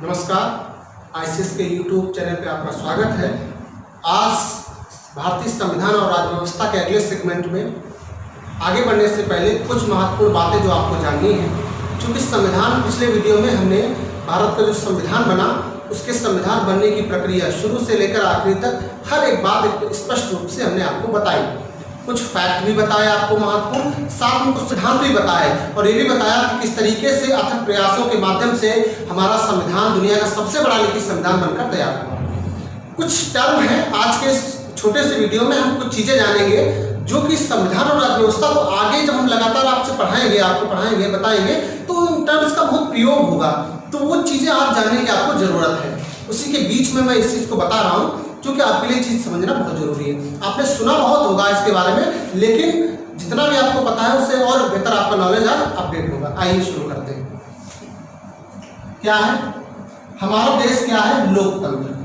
नमस्कार, आईसीएस के YouTube channel पे आपका स्वागत है। आज भारतीय संविधान और राज्य व्यवस्था के अगले सेगमेंट में आगे बढ़ने से पहले कुछ महत्वपूर्ण बातें जो आपको जाननी है। क्योंकि संविधान पिछले वीडियो में हमने भारत का जो संविधान बना उसके संविधान बनने की प्रक्रिया शुरू से लेकर आखिरी तक हर एक बात स्पष्ट रूप से हमने आपको बताई। कुछ फैक्ट भी बताया आपको महत्वपूर्ण, साथ में कुछ सिद्धांत भी बताए और ये भी बताया कि किस तरीके से अथक प्रयासों के माध्यम से हमारा संविधान दुनिया का सबसे बड़ा लिखित संविधान बनकर तैयार हुआ। कुछ टर्म है, आज के इस छोटे से वीडियो में हम कुछ चीजें जानेंगे जो कि संविधान और राज्य व्यवस्था को आगे जब हम लगातार आपसे पढ़ाएंगे, आपको पढ़ाएंगे, बताएंगे तो उन टर्म्स का बहुत प्रयोग होगा। तो वो चीजें आप जानने की आपको जरूरत है। उसी के बीच में मैं इस चीज को बता रहा हूँ क्योंकि आपके लिए चीज समझना बहुत जरूरी है। आपने सुना बहुत होगा इसके बारे में, लेकिन जितना भी आपको पता है उससे और बेहतर आपका नॉलेज आज अपडेट होगा। आइए शुरू करते हैं। क्या है हमारा देश? क्या है? लोकतंत्र।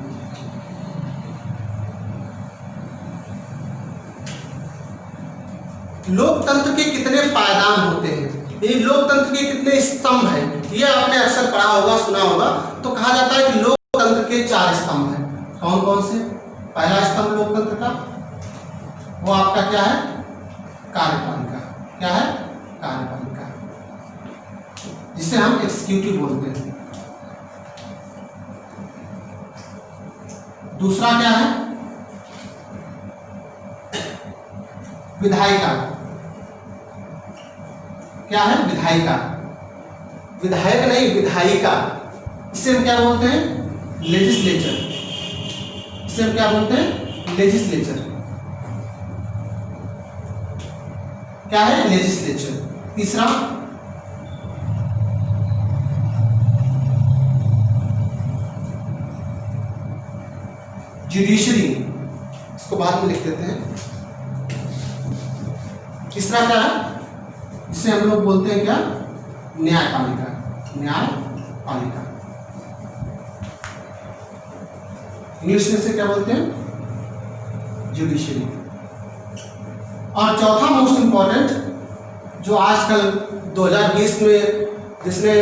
लोकतंत्र के कितने पायदान होते हैं, ये लोकतंत्र के कितने स्तंभ हैं, ये आपने अक्सर पढ़ा होगा, सुना होगा। तो कहा जाता है कि लोकतंत्र के 4 स्तंभ हैं। कौन कौन से? पहला स्तंभ लोकतंत्र का वो आपका क्या है? कार्यपालिका। क्या है? कार्यपालिका, जिसे हम एग्जीक्यूटिव बोलते हैं। दूसरा क्या है? विधायिका। क्या है? विधायिका। विधायक नहीं, विधायिका। इसे हम क्या बोलते हैं? लेजिस्लेचर। इसे हम क्या बोलते हैं? लेजिस्लेचर। क्या है? लेजिस्लेचर। तीसरा जुडिशरी, इसको बाद में लिख देते हैं। तीसरा क्या है? जिसे हम लोग बोलते हैं क्या? न्यायपालिका। न्यायपालिका इंग्लिश में से क्या बोलते हैं? जुडिशरी। और चौथा मोस्ट इंपॉर्टेंट जो आजकल 2020 में, जिसने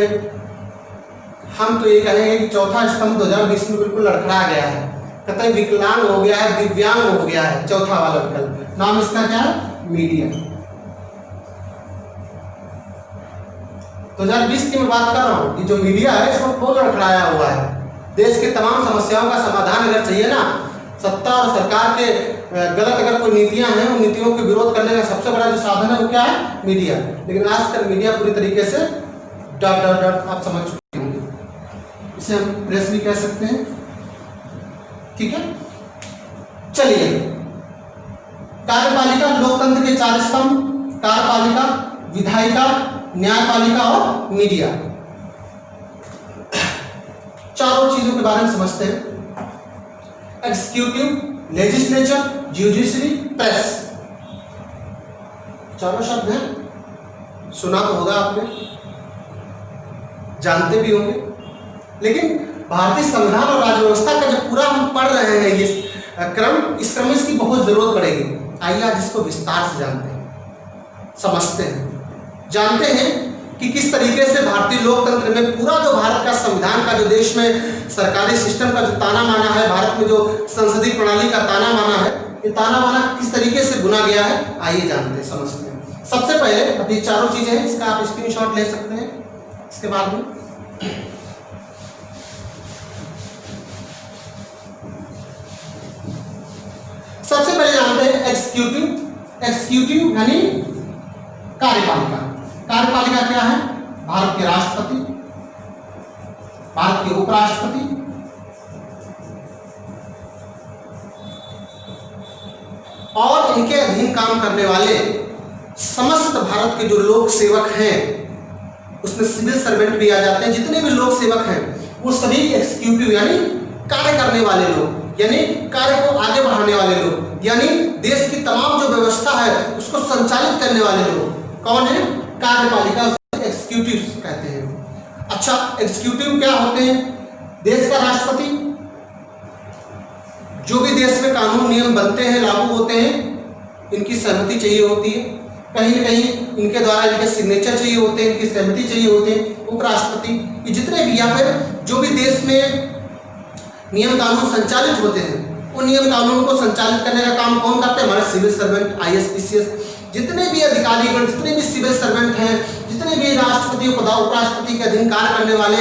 हम तो ये कहेंगे कि चौथा स्तंभ 2020 में बिल्कुल लड़खड़ा गया है, कतई विकलांग हो गया है, दिव्यांग हो गया है। चौथा वाला विकल्प, नाम इसका क्या है? मीडिया। 2020 की मैं बात कर रहा हूँ कि जो मीडिया है इसको बहुत लड़खड़ाया हुआ है। देश के तमाम समस्याओं का समाधान अगर चाहिए ना, सत्ता और सरकार के गलत अगर कोई नीतियां हैं, उन नीतियों के विरोध करने का सबसे बड़ा जो साधन है वो क्या है? मीडिया। लेकिन आजकल मीडिया पूरी तरीके से डट आप समझ चुके होंगे। इसे हम प्रेस भी कह सकते हैं। ठीक है, चलिए। कार्यपालिका, लोकतंत्र के 4 स्तंभ, कार्यपालिका, विधायिका, न्यायपालिका और मीडिया। चारों चीजों के बारे में समझते हैं। Executive, legislature, judiciary, press. चारों शब्द हैं, सुना तो होगा आपने, जानते भी होंगे। लेकिन भारतीय संविधान और राज्य व्यवस्था का जब पूरा हम पढ़ रहे हैं ये क्रम, इस क्रम में इसकी बहुत जरूरत पड़ेगी। आइए आज इसको विस्तार से जानते हैं, समझते हैं, जानते हैं कि किस तरीके से भारतीय लोकतंत्र में पूरा जो भारत का संविधान का, जो देश में सरकारी सिस्टम का जो ताना माना है, भारत में जो संसदीय प्रणाली का ताना माना है, ये ताना माना किस तरीके से बुना गया है। आइए जानते हैं, समझते हैं। सबसे पहले अभी चारों चीजें हैं, इसका आप स्क्रीनशॉट ले सकते हैं इसके बाद में। सबसे पहले जानते हैं एग्जीक्यूटिव। एग्जीक्यूटिव यानी कार्यपालिका। कार्यपालिका क्या है? भारत के राष्ट्रपति, भारत के उपराष्ट्रपति, और इनके अधीन काम करने वाले समस्त भारत के जो लोक सेवक हैं, उसमें सिविल सर्वेंट भी आ जाते हैं। जितने भी लोक सेवक हैं वो सभी एग्जीक्यूटिव यानी कार्य करने वाले लोग, यानी कार्य को आगे बढ़ाने वाले लोग, यानी देश की तमाम जो व्यवस्था है उसको संचालित करने वाले लोग कौन है? कार्यपालिका, एग्जीक्यूटिव कहते हैं। अच्छा, एग्जीक्यूटिव क्या होते हैं? देश का राष्ट्रपति, जो भी देश में कानून नियम बनते हैं, लागू होते हैं, इनकी सहमति चाहिए होती है। कहीं न कहीं इनके द्वारा इनके सिग्नेचर चाहिए होते हैं, इनकी सहमति चाहिए होती है। उपराष्ट्रपति, ये जितने भी, या फिर जो भी देश में नियम कानून संचालित होते हैं उन नियम कानून को संचालित करने का काम कौन करते हैं? हमारे सिविल सर्वेंट, IAS, PCS, जितने भी अधिकारीगण, जितने भी सिविल सर्वेंट हैं, जितने भी राष्ट्रपति उपराष्ट्रपति के अधीन कार्य करने वाले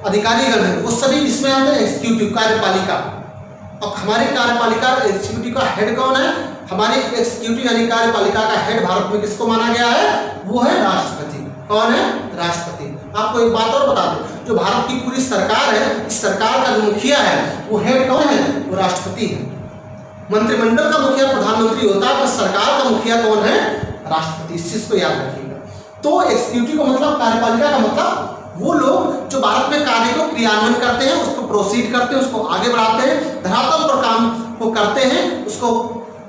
अधिकारीगण हैं, वो सभी इसमें आते हैं एग्जीक्यूटिव कार्यपालिका। अब हमारी कार्यपालिका एग्जीक्यूटिव का हेड कौन है? हमारी एग्जीक्यूटिव यानी कार्यपालिका का हेड भारत में किसको माना गया है? वो है राष्ट्रपति। कौन है? राष्ट्रपति। आपको एक बात और बता दूं, जो भारत की पूरी सरकार है, इस सरकार का जो मुखिया है वो हेड कौन है? वो राष्ट्रपति है। मंत्रिमंडल का मुखिया प्रधानमंत्री होता है, पर सरकार का मुखिया कौन है? राष्ट्रपति। इस चीज को याद रखिएगा। तो एग्जीक्यूटिव का मतलब, कार्यपालिका का मतलब वो लोग जो भारत में कार्य को क्रियान्वयन करते हैं, उसको प्रोसीड करते हैं, उसको आगे बढ़ाते हैं, धरातल पर काम को करते हैं, उसको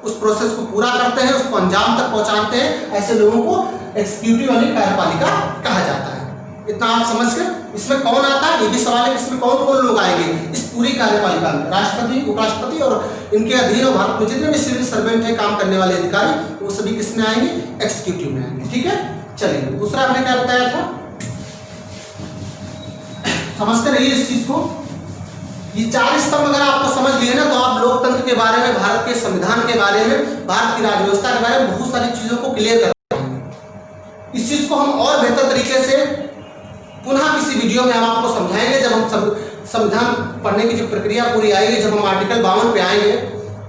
उस प्रोसेस को पूरा करते हैं, उसको अंजाम तक पहुंचाते हैं। ऐसे लोगों को एग्जीक्यूटिव यानी कार्यपालिका कहा जाता है। इतना आप समझ गए? इसमें कौन आता है? ये भी सवाल है, इसमें कौन कौन लोग आएंगे इस पूरी कार्यपालिका में? राष्ट्रपति, उपराष्ट्रपति और इनके अधीन और भारत में जितने भी सिविल सर्वेंट है, काम करने वाले अधिकारी, वो सभी किस में आएंगे? एग्जीक्यूटिव में आएंगे। ठीक है, चलिए दूसरा आपने क्या बताया था? समझते रहिए इस चीज को। ये 4 स्तंभ अगर आपको समझ लिए ना, तो आप लोकतंत्र के बारे में, भारत के संविधान के बारे में, भारत की राज्य व्यवस्था के बारे में बहुत सारी चीजों को क्लियर कर पाएंगे। इस चीज को हम और बेहतर तरीके से पुनः किसी वीडियो में हम आपको समझाएंगे, जब हम संविधान पढ़ने की जो प्रक्रिया पूरी आएगी, जब हम आर्टिकल 52 पे आएंगे।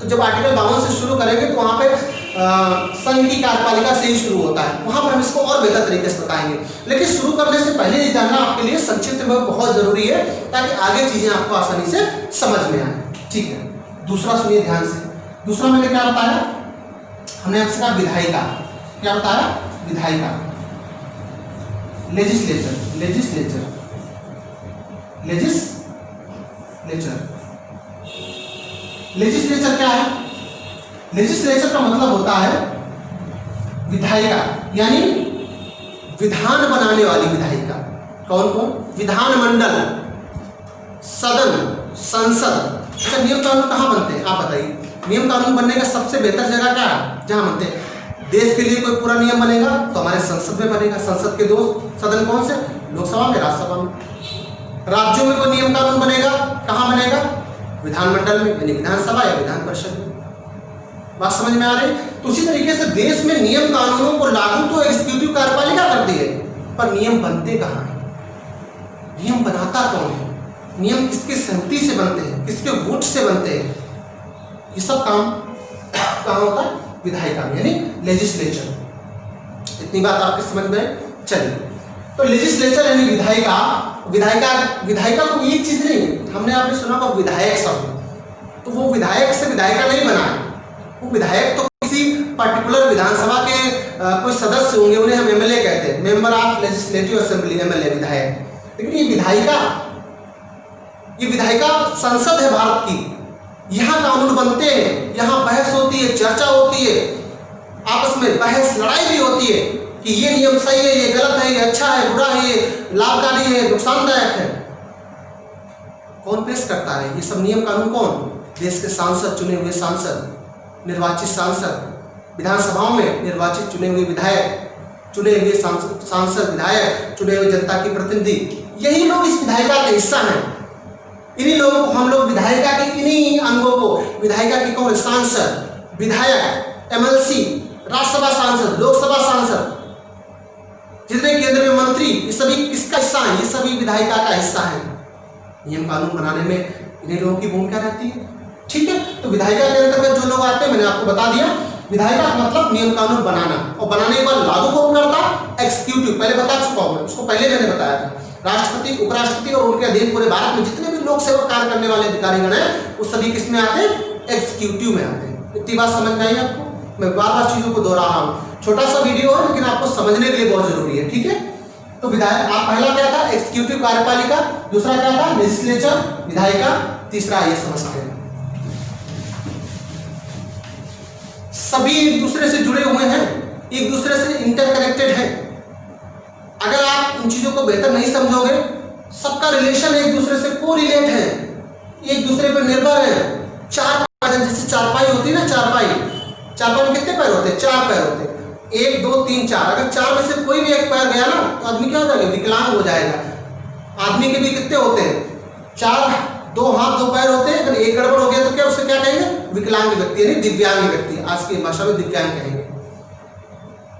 तो जब आर्टिकल 52 से शुरू करेंगे तो वहां पे संघ की कार्यपालिका से ही शुरू होता है, वहां पर हम इसको और बेहतर तरीके से बताएंगे। लेकिन शुरू करने से पहले ये जानना आपके लिए संक्षिप्त में बहुत जरूरी है, ताकि आगे चीजें आपको आसानी से समझ में आए। ठीक है, दूसरा सुनिए ध्यान से। दूसरा मैंने क्या बताया? हमने आपसे कहा विधायिका। क्या बताया? विधायिका। Legislature, legislature, legislature. लेजिस्लेचर क्या है? लेजिस्लेचर का मतलब होता है विधायिका, यानी विधान बनाने वाली विधायिका। कौन कौन? विधानमंडल, सदन, संसद। अच्छा, नियम कानून कहाँ बनते हैं आप बताइए? नियम कानून बनने का सबसे बेहतर जगह क्या है? जहां बनते हैं। देश के लिए कोई पूरा नियम बनेगा तो हमारे संसद में बनेगा। संसद के 2 सदन कौन से? लोकसभा में, राज्यसभा में। राज्यों में कोई नियम कानून बनेगा, कहाँ बनेगा? विधानमंडल में, यानी विधानसभा या विधान परिषद में। बात समझ में आ रही है? तो उसी तरीके से देश में नियम कानूनों को लागू तो एग्जीक्यूटिव कार्यपालिका करती है, पर नियम बनते कहाँ हैं? नियम बनाता कौन है? नियम किसकी सहमति से बनते हैं, किसके वोट से बनते हैं? ये सब काम कहाँ होता है? विधायिका में, यानी लेजिस्लेचर। इतनी बात आपके समझ में? चलिए, तो लेजिस्लेचर यानी विधायिका। विधायिका को एक चीज नहीं, हमने आपने सुना होगा विधायक शब्द, तो वो विधायक से विधायिका नहीं बना है। वो विधायक तो किसी पर्टिकुलर विधानसभा के कोई सदस्य होंगे, उन्हें हम MLA कहते हैं, member of legislative assembly, MLA विधायक। लेकिन ये विधायिका संसद है भारत की। यहाँ कानून बनते हैं, यहाँ बहस होती है, चर्चा होती है, आपस में बहस लड़ाई भी होती है कि ये नियम सही है, ये गलत है, ये अच्छा है, बुरा है, ये लाभकारी है, नुकसानदायक है। कौन पेश करता है ये सब नियम कानून? कौन? देश के सांसद, चुने हुए सांसद, निर्वाचित सांसद, विधानसभाओं में निर्वाचित चुने हुए विधायक, चुने हुए सांसद, विधायक, चुने हुए जनता के प्रतिनिधि, यही लोग इस विधायिका का हिस्सा हैं। इन्हीं लोगों को हम लोग विधायिका के, इन्हीं अंगों को विधायिका के कौन? सांसद, विधायक, MLC, राज्यसभा सांसद, लोकसभा सांसद, जितने केंद्र में मंत्री, ये सभी किसका हिस्सा है? ये सभी विधायिका का हिस्सा है। नियम कानून बनाने में इन्हीं लोगों की भूमिका रहती है। ठीक है, तो विधायिका के अंतर्गत जो लोग आते हैं, मैंने आपको बता दिया। विधायिका का मतलब नियम कानून बनाना, और बनाने के बाद लागू कौन करता? एग्जीक्यूटिव। पहले बता चुका हूं, उसको पहले मैंने बताया था। राष्ट्रपति, उपराष्ट्रपति और उनके अधीन पूरे भारत में जितने भी लोक सेवक कार्य करने वाले अधिकारीगण हैं, वो सभी किसमें आते हैं? एग्जीक्यूटिव में आते हैं। इतनी बात समझ में आई आपको? मैं बार बार चीजों को दोहरा रहा हूँ, छोटा सा वीडियो है लेकिन आपको समझने के लिए बहुत जरूरी है। ठीक है, तो विधायक, आप पहला क्या था? एग्जीक्यूटिव कार्यपालिका। दूसरा क्या था? लेजिस्लेचर, विधायिका। तीसरा ये समझते हैं, सभी एक दूसरे से जुड़े हुए हैं, एक दूसरे से इंटरकनेक्टेड हैं। अगर आप इन चीजों को बेहतर नहीं समझोगे, सबका रिलेशन एक दूसरे से कोरिलेट है, एक दूसरे पर निर्भर है। चार, जैसे चारपाई होती है ना, चारपाई में कितने पैर होते हैं? 4 पैर होते हैं। 1 2 3 4। अगर 4 में से कोई भी एक पैर गया ना, तो आदमी क्या हो जाएगा? विकलांग हो जाएगा। आदमी के भी कितने होते हैं? दो हाथ दो पैर होते हैं, अगर एक गड़बड़ हो गया तो क्या उसे क्या कहेंगे? विकलांग व्यक्ति यानी दिव्यांग व्यक्ति, आज की भाषा में दिव्यांग कहेंगे।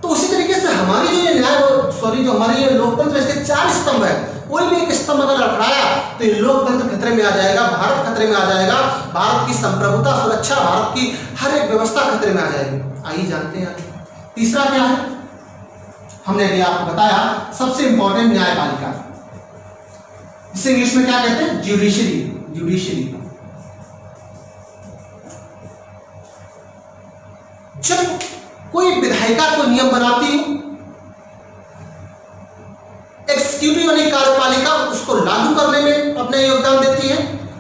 तो उसी तरीके से हमारी जो ये जो हमारी ये लोकतंत्र, इसके 4 स्तंभ है, कोई भी एक स्तंभ अगर लड़खड़ाया तो ये लोकतंत्र खतरे में आ जाएगा, भारत खतरे में आ जाएगा, भारत की संप्रभुता, सुरक्षा, भारत की हर एक व्यवस्था खतरे में आ जाएगी। आइए जानते हैं तीसरा क्या है। हमने अभी आपको बताया सबसे इंपॉर्टेंट न्यायपालिका, इसे इंग्लिश में क्या कहते हैं? जुडिशरी। जब कोई विधायिका कोई नियम बनाती है, एग्जीक्यूटिव यानी कार्यपालिका उसको लागू करने में अपना योगदान देती है,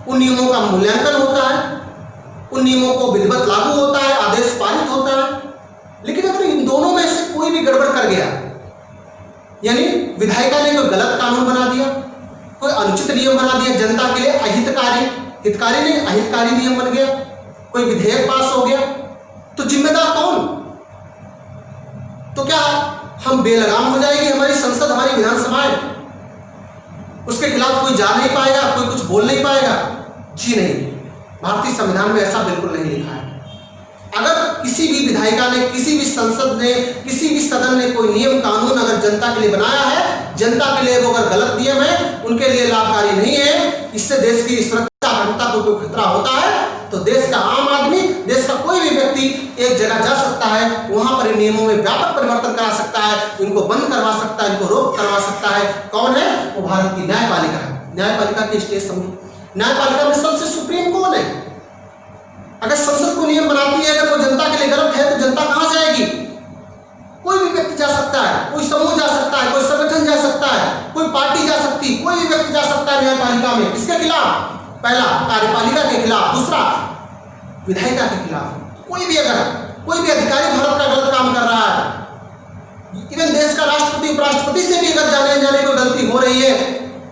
उन नियमों का मूल्यांकन होता है, उन नियमों को विधिवत लागू होता है, आदेश पारित होता है। लेकिन अगर इन दोनों में से कोई भी गड़बड़ कर गया, यानी विधायिका ने कोई गलत कानून बना दिया, कोई अनुचित नियम बना दिया, जनता के लिए हितकारी नहीं अहितकारी नियम बन गया, कोई विधेयक पास हो गया, तो जिम्मेदार कौन? तो क्या हम बेलगाम हो जाएगी हमारी संसद, हमारी विधानसभाएं? उसके खिलाफ कोई जा नहीं पाएगा, कोई कुछ बोल नहीं पाएगा? जी नहीं, भारतीय संविधान में ऐसा बिल्कुल नहीं लिखा है। अगर किसी भी विधायिका ने, किसी भी संसद ने, किसी भी सदन ने कोई नियम कानून अगर जनता के लिए बनाया है, जनता के लिए वो अगर गलत नियम है, उनके लिए लाभकारी नहीं है, इससे देश की सुरक्षा अखंडता को कोई खतरा होता है, तो देश का आम आदमी, देश का कोई भी व्यक्ति एक जगह जा सकता है, वहां पर इन नियमों में व्यापक परिवर्तन करा सकता है, इनको बंद करवा सकता है, इनको रोक करवा सकता है। कौन है वो? भारत की न्यायपालिका है। न्यायपालिका की स्टेज समझो, न्यायपालिका में सबसे सुप्रीम कौन है? अगर संसद को नियम बनाती है, अगर वो जनता के लिए गलत है, तो जनता कहां जाएगी? कोई भी व्यक्ति जा सकता है, कोई समूह जा सकता है, कोई संगठन जा सकता है, कोई पार्टी जा सकती, कोई भी व्यक्ति जा सकता है न्यायपालिका में। किसके खिलाफ? पहला कार्यपालिका के खिलाफ, दूसरा विधायिका के खिलाफ। कोई भी अधिकारी भारत का गलत काम कर रहा है, इवन देश का राष्ट्रपति उपराष्ट्रपति से भी अगर जाने को गलती हो रही है,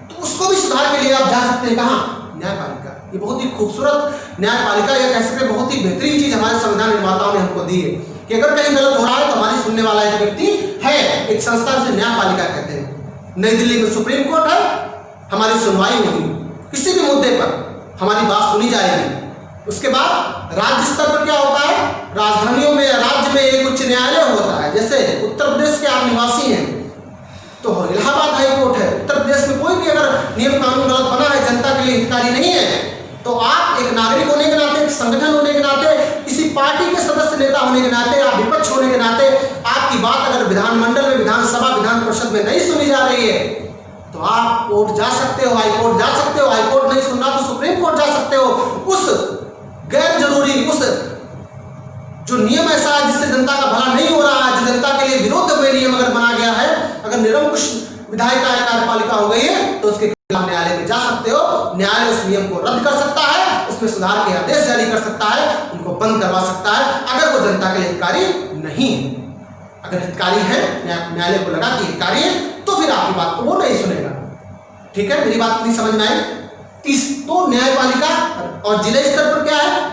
तो उसको भी सुधार के लिए आप जा सकते हैं। कहां? न्यायपालिका। ये बहुत ही खूबसूरत न्यायपालिका, या कह सकते बहुत ही बेहतरीन चीज हमारे संविधान निर्माताओं ने हमको दी है कि अगर कहीं गलत हो रहा है तो हमारी सुनने वाला एक व्यक्ति है, एक संस्था से न्यायपालिका कहते हैं। नई दिल्ली में सुप्रीम कोर्ट है, हमारी सुनवाई होगी, किसी भी मुद्दे पर हमारी बात सुनी जाएगी। उसके बाद राज्य स्तर पर क्या होता है? राजधानियों में, राज्य में एक उच्च न्यायालय होता है। जैसे उत्तर प्रदेश के आप निवासी हैं तो इलाहाबाद हाई कोर्ट है। उत्तर प्रदेश में कोई भी अगर नियम कानून गलत बना है, जनता के लिए हितकारी नहीं है, तो आप एक नागरिक होने के नाते, एक संगठन होने के नाते, किसी पार्टी के सदस्य नेता होने के नाते, आप विपक्ष होने के नाते, आपकी बात अगर विधानमंडल में, विधानसभा, विधान परिषद में नहीं सुनी जा रही है, तो आप कोर्ट जा सकते हो, हाई कोर्ट जा सकते हो। हाई कोर्ट नहीं सुनना तो सुप्रीम कोर्ट जा सकते हो। उस गैर जरूरी, उस जो नियम ऐसा है जिससे जनता का भला नहीं हो रहा है, जो जनता के लिए विरोध में नियम अगर बना गया है, अगर निरंकुश विधायिका या कार्यपालिका हो गई है, तो उसके खिलाफ न्यायालय में जा सकते हो। न्यायालय उस नियम को रद्द कर सकता है, उसमें सुधार के आदेश जारी कर सकता है, उनको बंद करवा सकता है, अगर वो जनता के लिए हितकारी नहीं है। अगर हितकारी है, न्यायालय को लगा कि हितकारी है, तो फिर आपकी बात को वो नहीं सुनेगा। ठीक है, मेरी बात नहीं समझ में आई? तो न्यायपालिका और जिले स्तर पर क्या है?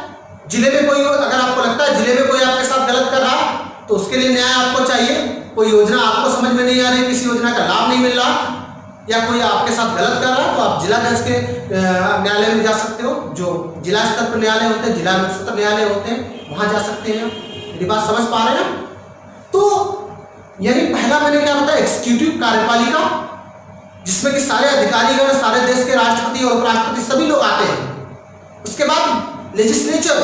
जिले में कोई, अगर आपको लगता है जिले में कोई आपके साथ गलत कर रहा, तो उसके लिए न्याय आपको चाहिए। कोई योजना आपको समझ में नहीं आ रही, किसी योजना का लाभ नहीं मिल रहा, या कोई आपके साथ गलत कर रहा, तो आप जिला जज के न्यायालय में जा सकते हो। जो जिला स्तर पर न्यायालय होते हैं, जिला सत्र न्यायालय होते हैं, वहां जा सकते हैं। मेरी बात समझ पा रहे हैं? तो यानी पहला मैंने क्या बताया, एग्जीक्यूटिव कार्यपालिका, जिसमें कि सारे अधिकारीगण, सारे देश के राष्ट्रपति और उपराष्ट्रपति सभी लोग आते हैं। उसके बाद लेजिस्लेचर,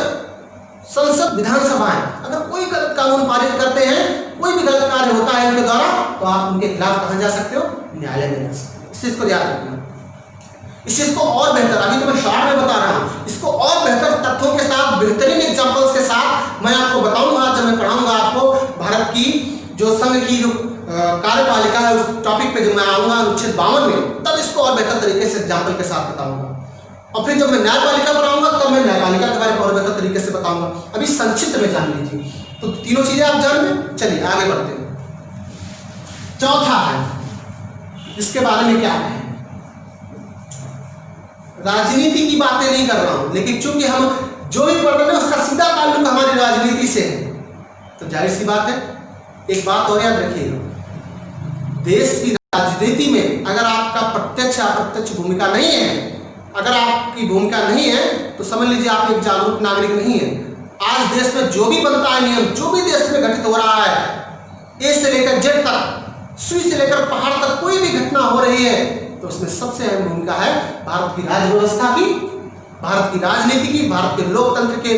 संसद, विधानसभाएं, अगर कोई गलत कानून पारित करते हैं, कोई भी गलत कार्य होता है इनके द्वारा, तो आप उनके खिलाफ कहां जा सकते हो? न्यायालय में जा सकते हो। इस चीज को याद रखना। इस चीज को और बेहतर, अभी तो मैं शॉर्ट में बता रहा हूं, इसको और बेहतर तथ्यों के साथ, बेहतरीन एग्जांपल्स के साथ मैं आपको बताऊंगा जब मैं पढ़ाऊंगा आपको भारत की जो संघ की जो कार्यपालिका है, उस टॉपिक पे जब मैं आऊंगा अनुच्छेद 52 में, तब इसको और बेहतर तरीके से एग्जाम्पल के साथ बताऊंगा। और फिर जब मैं न्यायपालिका बनाऊंगा तब मैं न्यायपालिका के बारे में और बेहतर तरीके से बताऊंगा। अभी संक्षिप्त में जान लीजिए, तो तीनों चीजें आप जान लें। चलिए आगे बढ़ते हैं। चौथा है, इसके बारे में क्या है, राजनीति की बातें नहीं कर रहा हूं, लेकिन चूंकि हम जो भी पढ़ रहे हैं उसका सीधा ताल्लुक हमारी राजनीति से है, तो जाहिर सी बात है, एक बात और याद रखिएगा, देश की राजनीति में अगर आपका प्रत्यक्ष अप्रत्यक्ष भूमिका नहीं है, अगर आपकी भूमिका नहीं है तो समझ लीजिए आप एक जागरूक नागरिक नहीं है। आज देश में जो भी बनता है नियम, जो भी देश में घटित हो रहा है, ए से लेकर जेड तक, सुई से लेकर पहाड़ तक कोई भी घटना हो रही है तो उसमें सबसे अहम भूमिका है भारत की राज्य व्यवस्था की, भारत की राजनीति की, भारत के लोकतंत्र के,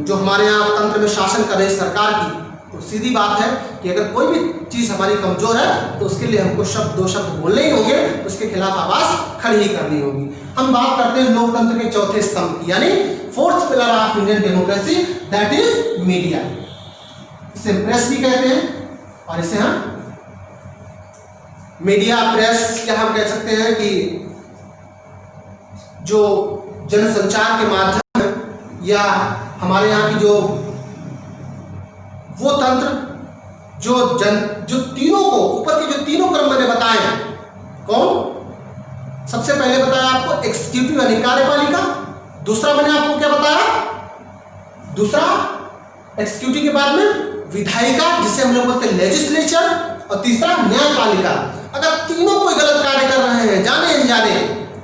जो हमारे यहाँ तंत्र में शासन कर रही सरकार की। तो सीधी बात है कि अगर कोई भी चीज़ हमारी कमजोर है तो उसके लिए हमको दो शब्द बोलने ही होंगे, उसके खिलाफ आवाज खड़ी ही करनी होगी। हम बात करते हैं लोकतंत्र के चौथे स्तंभ की, यानी fourth pillar of Indian democracy, that is media. इसे प्रेस भी कहते हैं और इसे हम मीडिया, प्रेस, क्या हम कह सकते हैं कि जो जनसंचार के माध्यम या हमारे यहाँ की जो वो तंत्र जो तीनों को, ऊपर के जो तीनों क्रम मैंने बताए हैं, कौन? सबसे पहले बताया आपको एग्जीक्यूटिव यानी कार्यपालिका, दूसरा मैंने आपको क्या बताया, दूसरा एग्जीक्यूटिव के बाद में विधायिका जिसे हम लोग बोलते हैं लेजिस्लेचर, और तीसरा न्यायपालिका। अगर तीनों कोई गलत कार्य कर रहे हैं, जाने अनजाने,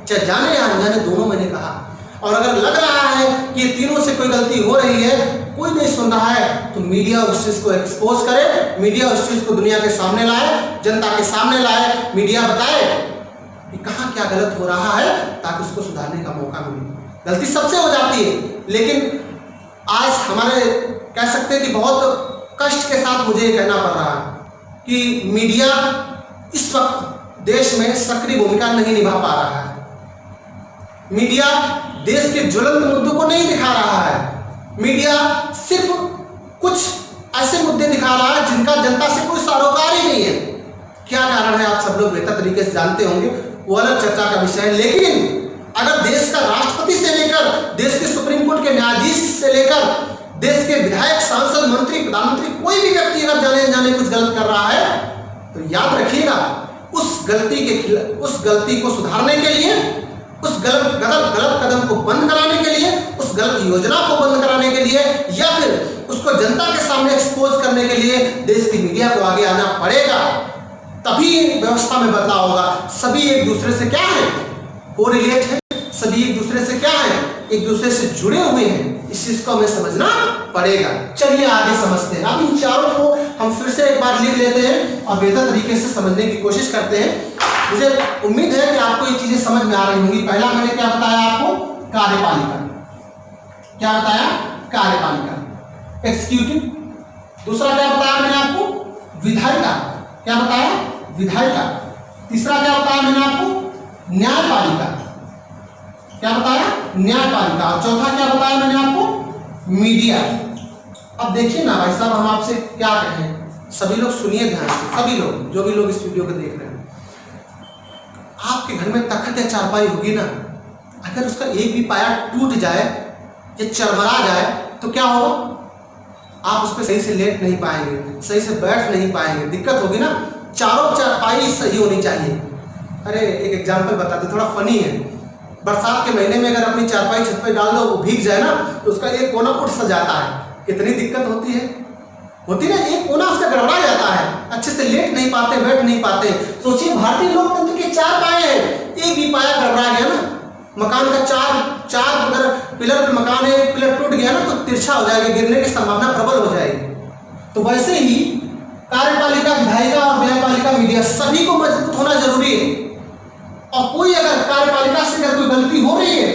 चाहे जाने या अनजाने दोनों मैंने कहा, और अगर लग रहा है कि ये तीनों से कोई गलती हो रही है, कोई नहीं सुन रहा है, तो मीडिया उस चीज को एक्सपोज करे, मीडिया उस चीज को दुनिया के सामने लाए, जनता के सामने लाए, मीडिया बताए कि कहाँ क्या गलत हो रहा है ताकि उसको सुधारने का मौका मिले। गलती सबसे हो जाती है, लेकिन आज हमारे कह सकते हैं कि बहुत कष्ट के साथ मुझे ये कहना पड़ रहा है कि मीडिया इस वक्त देश में सक्रिय भूमिका नहीं निभा पा रहा है। मीडिया देश के ज्वलंत मुद्दों को नहीं दिखा रहा है। मीडिया सिर्फ कुछ ऐसे मुद्दे दिखा रहा है जिनका जनता से कोई सरोकार ही नहीं है। क्या कारण है आप सब लोग बेहतर तरीके से जानते होंगे, वो अलग चर्चा का विषय है। लेकिन अगर देश का राष्ट्रपति से लेकर देश के सुप्रीम कोर्ट के न्यायाधीश से लेकर देश के विधायक, सांसद, मंत्री, प्रधानमंत्री, कोई भी व्यक्ति अगर जाने अनजाने कुछ गलत कर रहा है तो याद रखिएगा उस गलती को सुधारने के लिए, उस गलत कदम को बंद कराने के लिए, उस गलत योजना को बंद कराने के लिए, या फिर उसको जनता के सामने एक्सपोज करने के लिए देश की मीडिया को आगे आना पड़ेगा, तभी व्यवस्था में बदलाव होगा। सभी एक दूसरे से क्या है, कोरिलेट है, सभी एक दूसरे से क्या है, एक दूसरे से जुड़े हुए हैं। इस चीज को हमें समझना पड़ेगा। चलिए आगे समझते हैं। अब इन चारों को हम फिर से एक बार लिख लेते हैं और बेहतर तरीके से समझने की कोशिश करते हैं। मुझे उम्मीद है कि आपको ये चीजें समझ में आ रही होंगी। पहला मैंने क्या बताया आपको, कार्यपालिका। क्या बताया, कार्यपालिका, एग्जीक्यूटिव। दूसरा क्या बताया मैंने आपको, विधायिका। क्या बताया, विधायिका। तीसरा क्या बताया मैंने आपको, न्यायपालिका। क्या बताया, न्यायपालिका। और चौथा क्या बताया मैंने आपको, मीडिया। अब देखिए ना भाई साहब, हम आपसे क्या कहें, सभी लोग सुनिए ध्यान से, सभी लोग, जो भी लोग इस वीडियो को देख रहे हैं, आपके घर में तख्त या चारपाई होगी ना, अगर उसका एक भी पाया टूट जाए या चरमरा जाए तो क्या होगा, आप उस पर सही से लेट नहीं पाएंगे, सही से बैठ नहीं पाएंगे, दिक्कत होगी ना। चारों चारपाई सही होनी चाहिए। अरे एक एग्जाम्पल बताते, थोड़ा फनी है। बरसात के महीने में अगर अपनी चारपाई छत पे डाल दो, वो भीग जाए ना, तो उसका एक कोना उठ सा जाता है, कितनी दिक्कत होती है ना, एक कोना उसका गड़बड़ा जाता है, अच्छे से लेट नहीं पाते, बैठ नहीं पाते। सोचिए भारतीय लोकतंत्र के चार पाए हैं, एक भी पाया गड़बड़ा गया ना, मकान का चार अगर पिलर पे मकान है, पिलर टूट गया ना तो तिरछा हो जाएगा, गिरने की संभावना प्रबल हो जाएगी। तो वैसे ही कार्यपालिका, विधायिका और न्यायपालिका, मीडिया, सभी को मजबूत होना जरूरी है। और कोई अगर कार्यपालिका से अगर कोई गलती हो रही है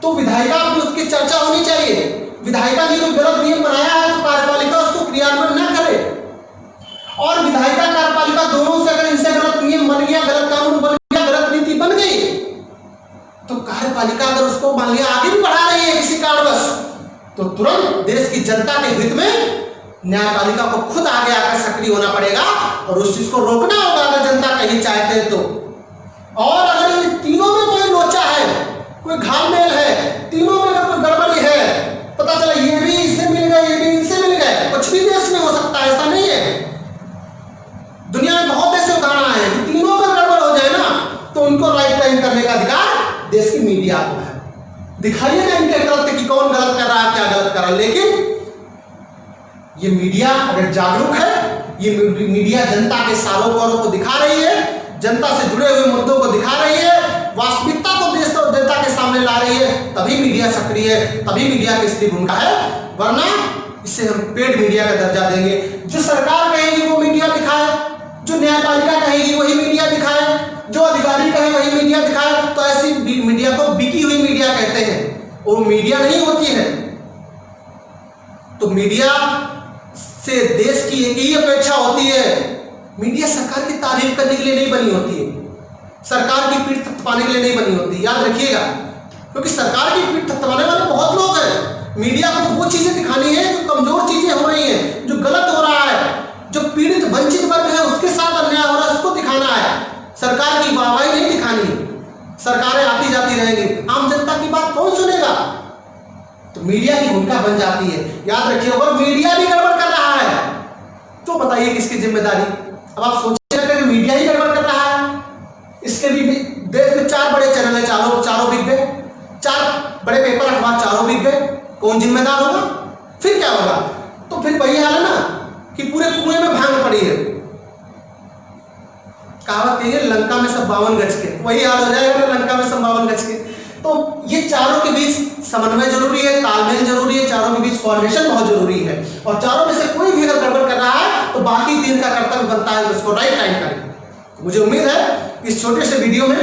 तो विधायिका की उसकी चर्चा होनी चाहिए। विधायिका ने कोई गलत नियम बनाया है तो कार्यपालिका उसको क्रियान्वयन न करे, और विधायिका कार्यपालिका दोनों से अगर इनसे गलत नियम बन गया, गलत कानून बन गया, गलत नीति बन गई, तो कार्यपालिका अगर उसको मान लिया आगे भी बढ़ा रही है किसी कारणवश, तो तुरंत देश की जनता के हित में न्यायपालिका को खुद आगे आकर सक्रिय होना पड़ेगा और उस चीज को रोकना होगा अगर जनता कहीं चाहते हैं तो। और अगर इन तीनों में कोई लोचा है, कोई घालमेल है, तीनों में अगर कोई गड़बड़ी है, पता चला ये भी इससे मिल गए, ये भी इनसे मिल गए, कुछ भी देश में हो सकता है, ऐसा नहीं है। दुनिया में बहुत ऐसे उदाहरण हैं कि तीनों में गड़बड़ हो जाए ना तो उनको राइट टाइम करने का अधिकार देश की मीडिया को है। दिखाइए ना इनके कृत्य कि कौन गलत कर रहा है, क्या गलत कर रहा है। लेकिन ये मीडिया अगर जागरूक है, ये मीडिया जनता के सारों को दिखा रही है, जनता से जुड़े हुए मुद्दों को दिखा रही है, वास्तविकता को देश और जनता के सामने सामने ला रही है तभी मीडिया सक्रिय है, तभी मीडिया की इसकी भूमिका है, वरना इसे हम पेड मीडिया का दर्जा देंगे। जो सरकार कहेगी वो मीडिया दिखाए, जो न्यायपालिका कहेगी वही मीडिया दिखाए, जो अधिकारी कहे वही मीडिया दिखाए, तो ऐसी मीडिया को बिकी हुई मीडिया कहते हैं, वो मीडिया नहीं होती है। तो मीडिया से देश की एक ही अपेक्षा होती है, मीडिया सरकार की तारीफ करने के लिए नहीं बनी होती है, सरकार की पीठ थपथपाने के लिए नहीं बनी होती, याद रखिएगा। क्योंकि सरकार की पीठ थपथपाने वाले बहुत लोग हैं। मीडिया को वो चीजें दिखानी है जो कमजोर चीजें हो रही हैं, जो गलत हो रहा है, जो पीड़ित वंचित वर्ग है उसके साथ अन्याय हो रहा है, उसको दिखाना है। सरकार की वाहवाही नहीं दिखानी है। सरकारें आती जाती रहेंगी, आम जनता की बात कौन सुनेगा? तो मीडिया की भूमिका बन जाती है, याद रखिए। और मीडिया भी गड़बड़ कर रहा है तो बताइए किसकी जिम्मेदारी? अब आप सोचिए कि मीडिया ही गड़बड़ कर रहा है, इसके भी देश में 4 बड़े चैनल है, चारों बिक गए, 4 बड़े पेपर अखबार चारों बिक गए, कौन जिम्मेदार होगा? फिर क्या होगा? तो फिर वही हाल है ना कि पूरे कुएं में भांग पड़ी है। कहावत कही है लंका में सब 52 गज के, वही हाल हो जाएगा ना, लंका में सब 52 गज के। तो ये चारों के बीच समन्वय जरूरी है, तालमेल जरूरी है, चारों के बीच कोऑर्डिनेशन बहुत जरूरी है। और चारों में से कोई भी अगर गड़बड़ कर रहा है तो बाकी 3 का कर्तव्य बनता है उसको राइट टाइम करें। मुझे उम्मीद है इस छोटे से वीडियो में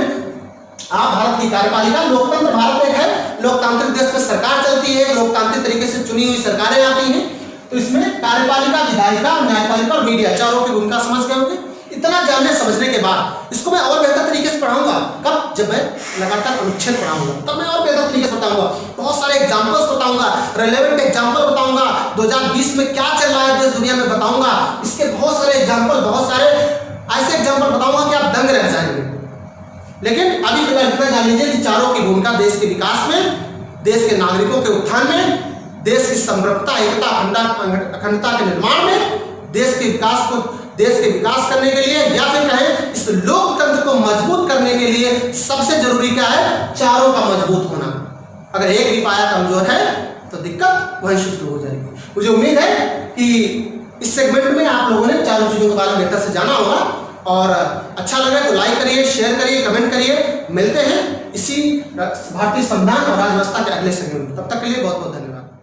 आप भारत की कार्यपालिका, लोकतंत्र भारत एक है, लोकतांत्रिक देश में सरकार चलती है, लोकतांत्रिक तरीके से चुनी हुई सरकारें आती हैं, तो इसमें कार्यपालिका, विधायिका, न्यायपालिका और मीडिया चारों की भूमिका समझ गए होंगे। इतना जानने समझने के बाद इसको मैं और बेहतर तरीके से पढ़ाऊंगा। कब? जब मैं लगातार अनुच्छेद पढ़ाऊंगा तब मैं और बेहतर तरीके से बताऊंगा, बहुत सारे एग्जांपल्स बताऊंगा, रेलेवेंट एग्जांपल बताऊंगा, 2020 में क्या चल रहा है देश दुनिया में बताऊंगा। इसके बहुत सारे एग्जांपल, बहुत सारे ऐसे एग्जांपल बताऊंगा कि आप दंग रह जाएंगे। लेकिन अभी फिलहाल इतना जान लीजिए कि चारों की भूमिका देश के विकास में, देश के नागरिकों के उत्थान में, देश की समग्रता, एकता, अखंडता के निर्माण में, देश के विकास करने के लिए, या फिर कहें इस लोकतंत्र को मजबूत करने के लिए सबसे जरूरी क्या है? चारों का मजबूत होना। अगर एक भी पाया कमजोर है तो दिक्कत वहीं शुरू हो जाएगी। मुझे उम्मीद है कि इस सेगमेंट में आप लोगों ने चारों चीजों के बारे में बेहतर से जाना होगा, और अच्छा लगे तो लाइक करिए, शेयर करिए, कमेंट करिए। मिलते हैं इसी भारतीय संविधान और राज्य व्यवस्था के अगले सेगमेंट में। तब तक के लिए बहुत बहुत धन्यवाद।